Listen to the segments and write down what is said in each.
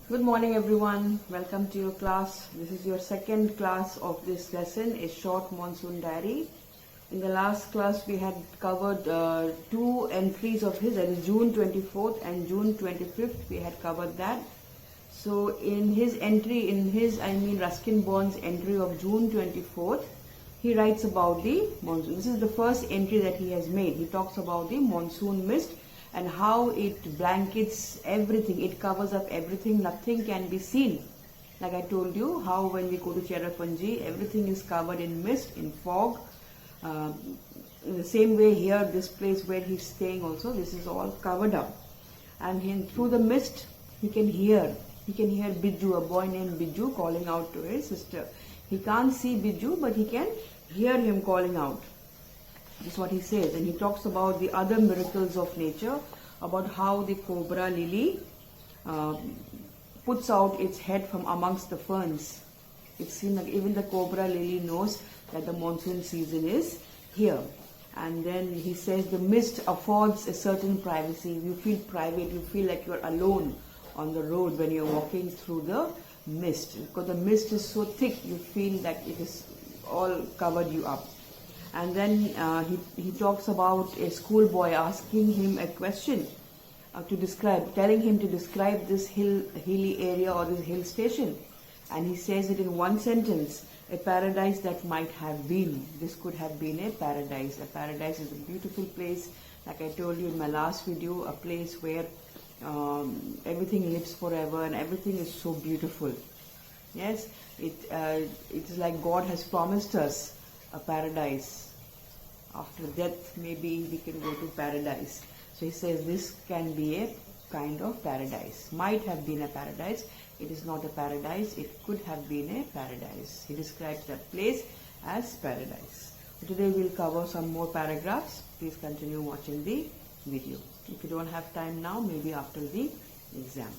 Good morning everyone. Welcome to your class. This is your second class of this lesson, a short monsoon diary. In the last class we had covered two entries of his, that is June 24th and June 25th. We had covered that. So in his entry, Ruskin Bond's entry of June 24th, he writes about the monsoon. This is the first entry that he has made. He talks about the monsoon mist and how it blankets everything, it covers up everything, nothing can be seen. Like I told you, how when we go to Cherrapunji, everything is covered in mist, in fog. In the same way here, this place where he's staying also, this is all covered up. And through the mist, he can hear Biju, a boy named Biju, calling out to his sister. He can't see Biju, but he can hear him calling out. This is what he says, and he talks about the other miracles of nature, about how the cobra lily puts out its head from amongst the ferns. It's seen like even the cobra lily knows that the monsoon season is here. And then he says the mist affords a certain privacy. You feel private, you feel like you're alone on the road when you're walking through the mist. Because the mist is so thick, you feel like it is all covered you up. And then he talks about a schoolboy asking him a question telling him to describe this hilly area or this hill station. And he says it in one sentence, a paradise that might have been. This could have been a paradise. A paradise is a beautiful place, like I told you in my last video, a place where everything lives forever and everything is so beautiful. Yes, it is like God has promised us a paradise. After death, maybe we can go to paradise. So he says this can be a kind of paradise. Might have been a paradise. It is not a paradise. It could have been a paradise. He describes that place as paradise. So today we'll cover some more paragraphs. Please continue watching the video. If you don't have time now, maybe after the exam.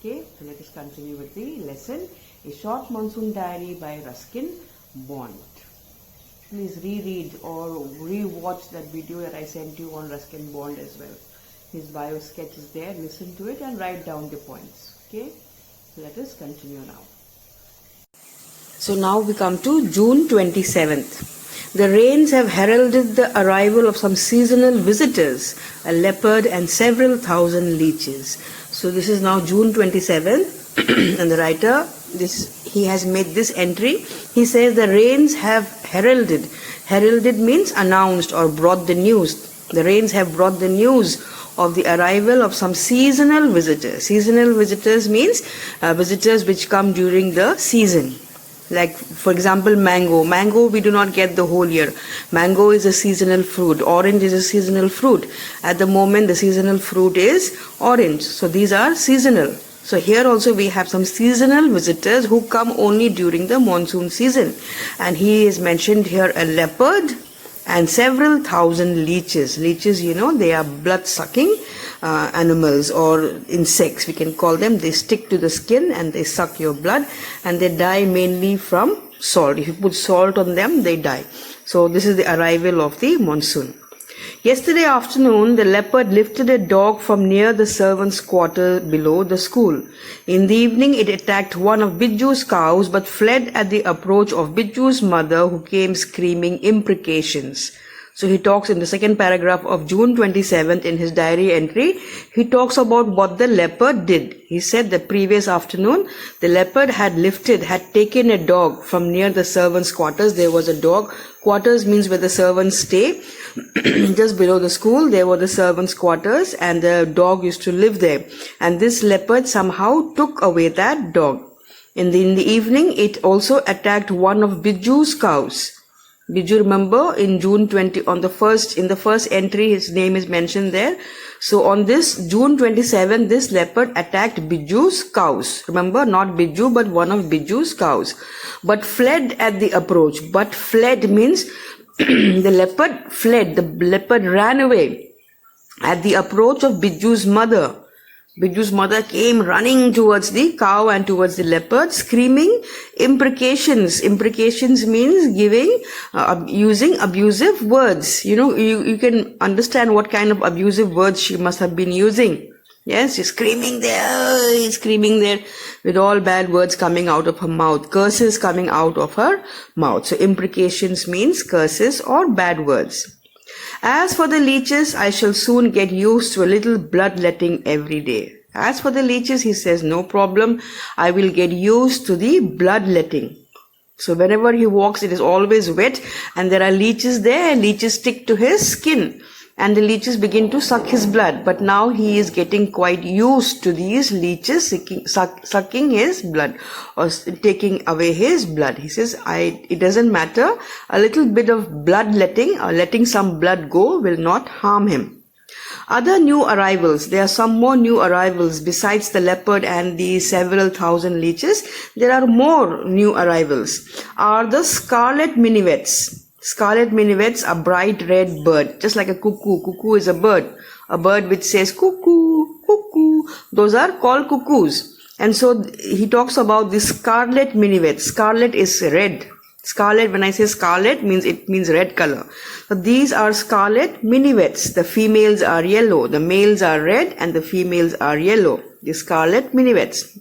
Okay, so let us continue with the lesson. A short monsoon diary by Ruskin Bond. Please reread or re-watch that video that I sent you on Ruskin Bond as well. His bio sketch is there. Listen to it and write down the points. Okay, so let us continue now. So now we come to June 27th. The rains have heralded the arrival of some seasonal visitors, a leopard and several thousand leeches. So this is now June 27th and the writer, he has made this entry. He says the rains have heralded. Heralded means announced or brought the news. The rains have brought the news of the arrival of some seasonal visitors. Seasonal visitors means visitors which come during the season. Like for example, mango. Mango we do not get the whole year. Mango is a seasonal fruit. Orange is a seasonal fruit. At the moment the seasonal fruit is orange. So these are seasonal. So here also we have some seasonal visitors who come only during the monsoon season. And he is mentioned here a leopard and several thousand leeches. Leeches, you know, they are blood-sucking animals or insects, we can call them. They stick to the skin and they suck your blood and they die mainly from salt. If you put salt on them, they die. So this is the arrival of the monsoon. Yesterday afternoon, the leopard lifted a dog from near the servants' quarter below the school. In the evening, it attacked one of Biju's cows but fled at the approach of Biju's mother, who came screaming imprecations. So he talks in the second paragraph of June 27th in his diary entry. He talks about what the leopard did. He said the previous afternoon, the leopard had taken a dog from near the servants' quarters. There was a dog. Quarters means where the servants stay. Just below the school, there were the servants' quarters and the dog used to live there. And this leopard somehow took away that dog. In the evening, it also attacked one of Biju's cows. Biju, remember, in June 20, in the first entry, his name is mentioned there. So on this June 27, this leopard attacked Biju's cows. Remember, not Biju, but one of Biju's cows. But fled at the approach. But fled means the leopard fled. The leopard ran away at the approach of Biju's mother. Biju's mother came running towards the cow and towards the leopard, screaming imprecations. Imprecations means using abusive words. You know, you can understand what kind of abusive words she must have been using. Yes, she's screaming there with all bad words coming out of her mouth, curses coming out of her mouth. So imprecations means curses or bad words. As for the leeches, I shall soon get used to a little bloodletting every day. As for the leeches, he says, no problem, I will get used to the bloodletting. So whenever he walks, it is always wet and there are leeches there, and leeches stick to his skin. And the leeches begin to suck his blood. But now he is getting quite used to these leeches sucking his blood or taking away his blood. He says, it doesn't matter. A little bit of bloodletting or letting some blood go will not harm him. Other new arrivals, there are some more new arrivals besides the leopard and the several thousand leeches. There are more new arrivals, are the scarlet minivets. Scarlet minivets are bright red bird, just like a cuckoo. Cuckoo is a bird which says cuckoo, cuckoo. Those are called cuckoos. And so he talks about the scarlet minivet. Scarlet is red. Scarlet, when I say scarlet, it means red color. So these are scarlet minivets. The females are yellow, the males are red, and the females are yellow. The scarlet minivets.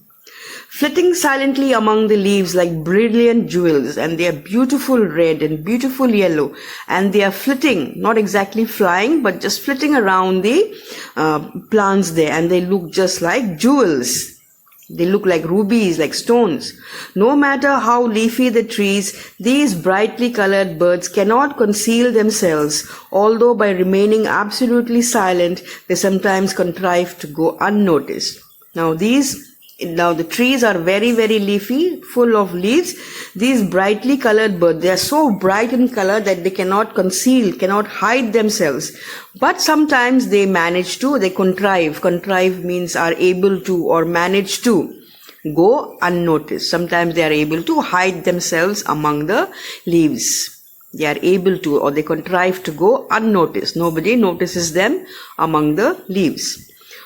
Flitting silently among the leaves like brilliant jewels, and they are beautiful red and beautiful yellow, and they are flitting, not exactly flying, but just flitting around the plants there, and they look just like jewels. They look like rubies, like stones. No matter how leafy the trees, these brightly colored birds cannot conceal themselves, although by remaining absolutely silent, they sometimes contrive to go unnoticed. Now the trees are very, very leafy, full of leaves. These brightly colored birds, they are so bright in color that they cannot conceal, cannot hide themselves. But sometimes they manage to, they contrive. Contrive means are able to or manage to go unnoticed. Sometimes they are able to hide themselves among the leaves. They are able to, or they contrive to go unnoticed. Nobody notices them among the leaves.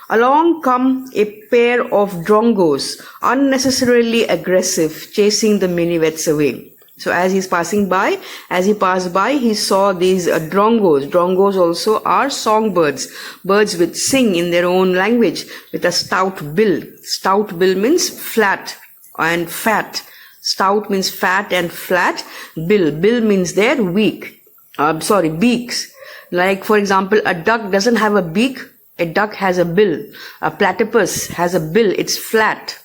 Along come a pair of drongos, unnecessarily aggressive, chasing the minivets away. So as he passed by, he saw these drongos. Drongos also are songbirds, birds which sing in their own language with a stout bill. Stout bill means flat and fat. Stout means fat and flat. Bill means their beaks. Like for example, a duck doesn't have a beak. A duck has a bill. A platypus has a bill. It's flat.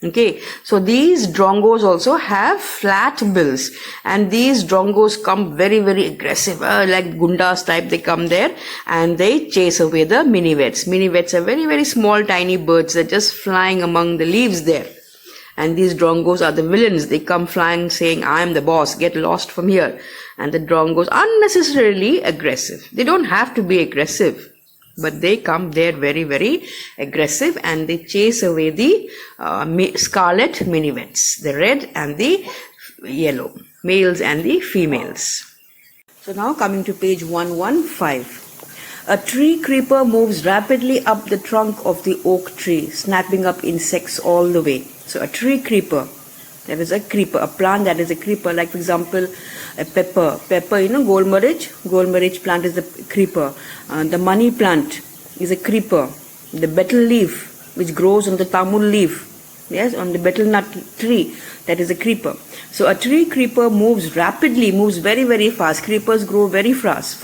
Okay. So these drongos also have flat bills. And these drongos come very, very aggressive. Like gundas type, they come there and they chase away the minivets. Minivets are very, very small, tiny birds. They're just flying among the leaves there. And these drongos are the villains. They come flying saying, I am the boss. Get lost from here. And the drongos are unnecessarily aggressive. They don't have to be aggressive. But they come there very, very aggressive and they chase away the scarlet minivets, the red and the yellow, males and the females. So now coming to page 115. A tree creeper moves rapidly up the trunk of the oak tree, snapping up insects all the way. So a tree creeper. There is a creeper, a plant that is a creeper, like for example, a pepper, gold-marriage plant is a creeper. The money plant is a creeper. The betel leaf, which grows on the tamul leaf, yes, on the betel nut tree, that is a creeper. So a tree creeper moves rapidly, moves very, very fast. Creepers grow very fast.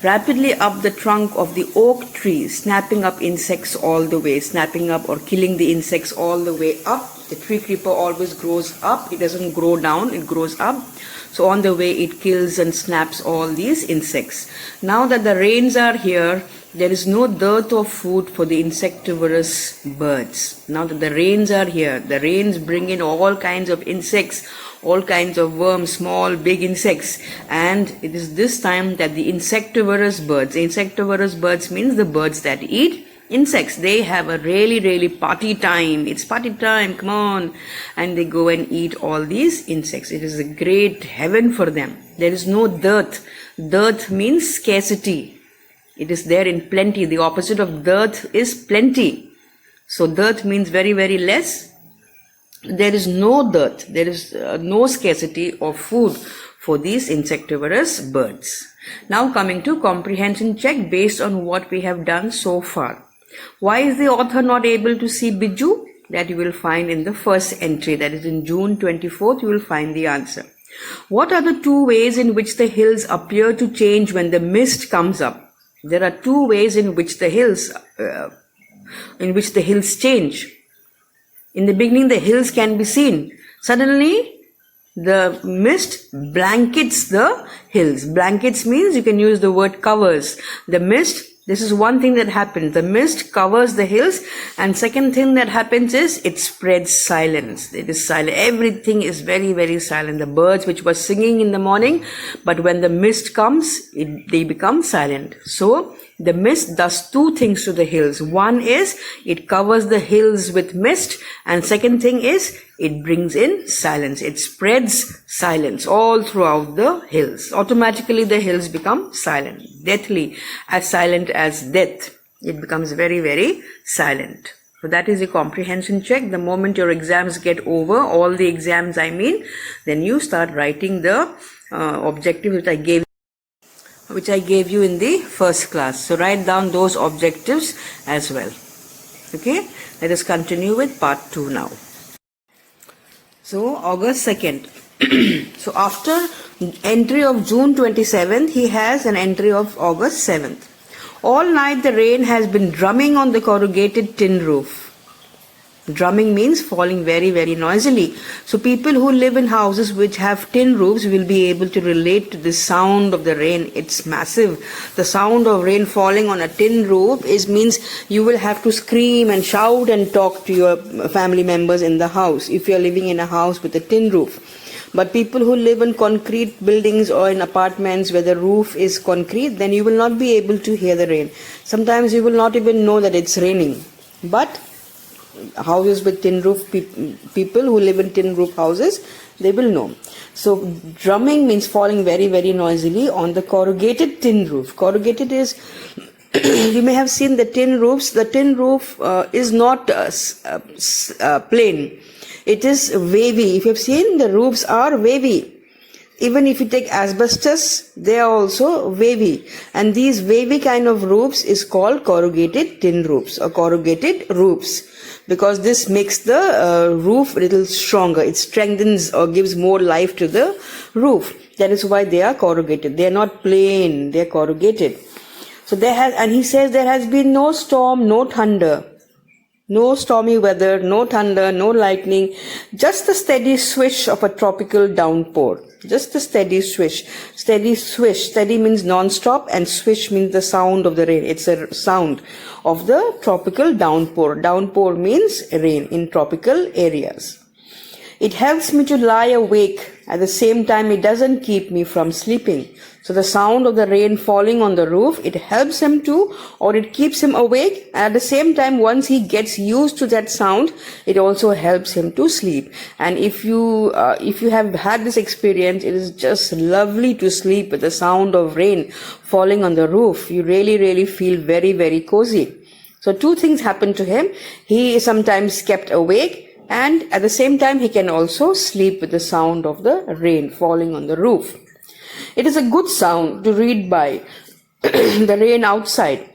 Rapidly up the trunk of the oak tree, snapping up insects all the way, snapping up or killing the insects all the way up. The tree creeper always grows up. It doesn't grow down, it grows up. So on the way it kills and snaps all these insects. Now that the rains are here, there is no dearth of food for the insectivorous birds. Now that the rains are here, the rains bring in all kinds of insects, all kinds of worms, small, big insects. And it is this time that the insectivorous birds means the birds that eat insects, they have a really, really party time. It's party time, come on. And they go and eat all these insects. It is a great heaven for them. There is no dearth. Dearth means scarcity. It is there in plenty. The opposite of dearth is plenty. So dearth means very, very less. There is no dearth. There is no scarcity of food for these insectivorous birds. Now coming to comprehension check based on what we have done so far. Why is the author not able to see Biju? That you will find in the first entry, that is in June 24th, you will find the answer. What are the two ways in which the hills appear to change when the mist comes up? There are two ways in which the hills change. In the beginning, the hills can be seen. Suddenly, the mist blankets the hills. Blankets means you can use the word covers. The mist, this is one thing that happens. The mist covers the hills, and second thing that happens is it spreads silence. It is silent. Everything is very, very silent. The birds which were singing in the morning, but when the mist comes, they become silent. So the mist does two things to the hills. One is it covers the hills with mist, and second thing is it brings in silence. It spreads silence all throughout the hills. Automatically the hills become silent, deathly, as silent as death. It becomes very, very silent. So that is a comprehension check. The moment your exams get over, all the exams I mean, then you start writing the objectives which I gave you in the first class. So write down those objectives as well. Okay, let us continue with part 2 now. So August 2nd. So after entry of June 27th, he has an entry of August 7th. All night the rain has been drumming on the corrugated tin roof. Drumming means falling very, very noisily. So people who live in houses which have tin roofs will be able to relate to the sound of the rain. It's massive. The sound of rain falling on a tin roof means you will have to scream and shout and talk to your family members in the house if you are living in a house with a tin roof. But people who live in concrete buildings or in apartments where the roof is concrete, then you will not be able to hear the rain. Sometimes you will not even know that it's raining. But houses with tin roof, people who live in tin roof houses, they will know. So drumming means falling very, very noisily on the corrugated tin roof. Corrugated is, you may have seen the tin roofs. The tin roof is not plain. It is wavy. If you have seen, the roofs are wavy. Even if you take asbestos, they are also wavy. And these wavy kind of roofs is called corrugated tin roofs or corrugated roofs. Because this makes the roof a little stronger. It strengthens or gives more life to the roof. That is why they are corrugated. They are not plain. They are corrugated. So and he says there has been no storm, no thunder. No stormy weather, no thunder, no lightning, just the steady swish of a tropical downpour. Just a steady swish. Steady swish. Steady means non-stop and swish means the sound of the rain. It's a sound of the tropical downpour. Downpour means rain in tropical areas. It helps me to lie awake. At the same time, it doesn't keep me from sleeping. So the sound of the rain falling on the roof, it helps him to, or it keeps him awake. And at the same time, once he gets used to that sound, it also helps him to sleep. And if you have had this experience, it is just lovely to sleep with the sound of rain falling on the roof. You really, really feel very, very cozy. So two things happen to him. He is sometimes kept awake, and at the same time, he can also sleep with the sound of the rain falling on the roof. It is a good sound to read by. The rain outside,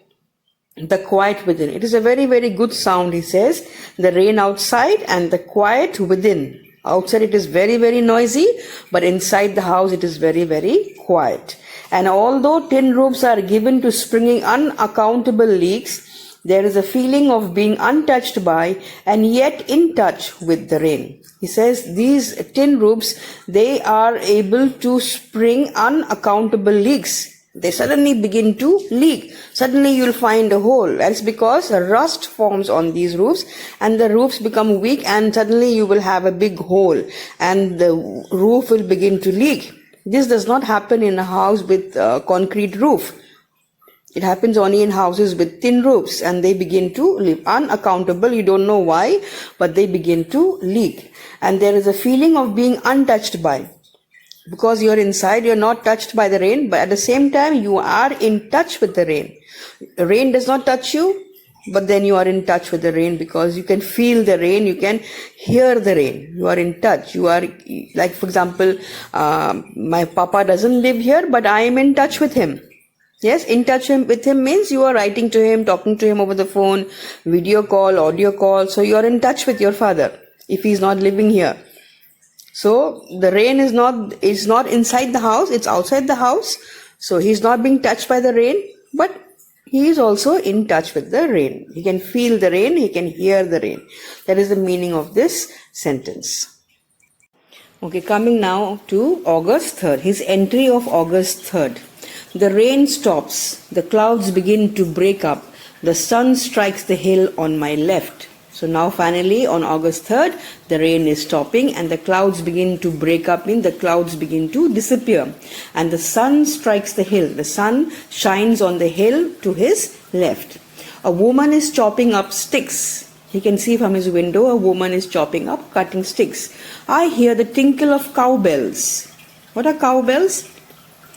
the quiet within. It is a very, very good sound, he says. The rain outside and the quiet within. Outside it is very, very noisy, but inside the house it is very, very quiet. And although tin roofs are given to springing unaccountable leaks, there is a feeling of being untouched by and yet in touch with the rain. He says these tin roofs, they are able to spring unaccountable leaks. They suddenly begin to leak. Suddenly you'll find a hole. That's because rust forms on these roofs and the roofs become weak, and suddenly you will have a big hole and the roof will begin to leak. This does not happen in a house with a concrete roof. It happens only in houses with tin roofs, and they begin to leak. Unaccountable, you don't know why, but they begin to leak. And there is a feeling of being untouched by. Because you're inside, you're not touched by the rain, but at the same time, you are in touch with the rain. Rain does not touch you, but then you are in touch with the rain because you can feel the rain, you can hear the rain. You are in touch. You are, like for example, my papa doesn't live here, but I am in touch with him. Yes, in touch with him means you are writing to him, talking to him over the phone, video call, audio call. So you are in touch with your father if he is not living here. So the rain is not inside the house, it's outside the house. So he's not being touched by the rain, but he is also in touch with the rain. He can feel the rain, he can hear the rain. That is the meaning of this sentence. Okay, coming now to August 3rd, his entry of August 3rd. The rain stops, the clouds begin to break up, the sun strikes the hill on my left. So now finally on August 3rd, the rain is stopping and the clouds begin to break up, the clouds begin to disappear. And the sun strikes the hill, the sun shines on the hill to his left. A woman is chopping up sticks. He can see from his window a woman is chopping up, cutting sticks. I hear the tinkle of cowbells. What are cowbells?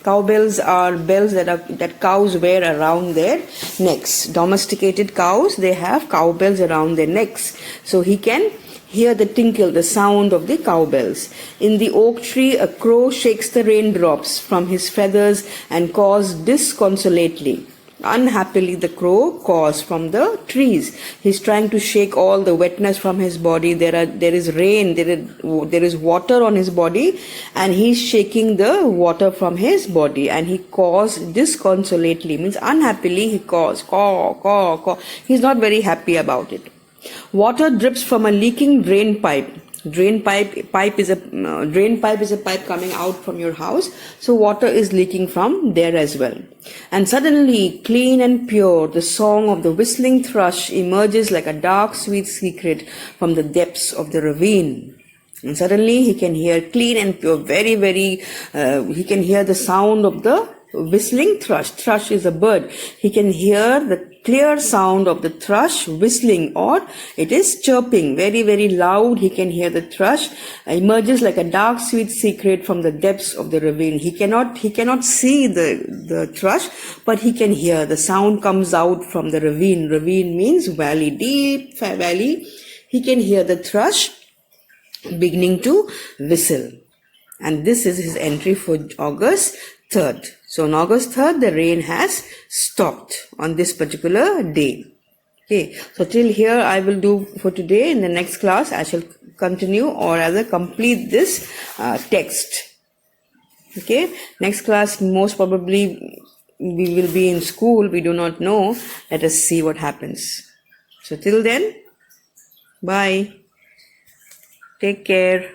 Cowbells are bells that cows wear around their necks. Domesticated cows, they have cowbells around their necks. So he can hear the tinkle, the sound of the cowbells. In the oak tree, a crow shakes the raindrops from his feathers and caws disconsolately. Unhappily, the crow caws from the trees. He's trying to shake all the wetness from his body. There is rain, there is water on his body, and he's shaking the water from his body, and he caws disconsolately, means unhappily he caws, caw, caw, caw. He's not very happy about it. Water drips from a leaking drain pipe. Drain pipe is a pipe coming out from your house, so water is leaking from there as well. And suddenly, clean and pure, the song of the whistling thrush emerges like a dark sweet secret from the depths of the ravine. And suddenly he can hear clean and pure, he can hear the sound of the whistling thrush. Thrush is a bird. He can hear the clear sound of the thrush whistling, or it is chirping, very loud. He can hear the thrush emerges like a dark sweet secret from the depths of the ravine. He cannot see the thrush, but he can hear the sound comes out from the ravine. Ravine means valley, deep valley. He can hear the thrush beginning to whistle. And this is his entry for August 3rd. So on August 3rd, the rain has stopped on this particular day. Okay, so till here I will do for today. In the next class, I shall continue or rather complete this text. Okay, next class most probably we will be in school. We do not know. Let us see what happens. So till then, bye. Take care.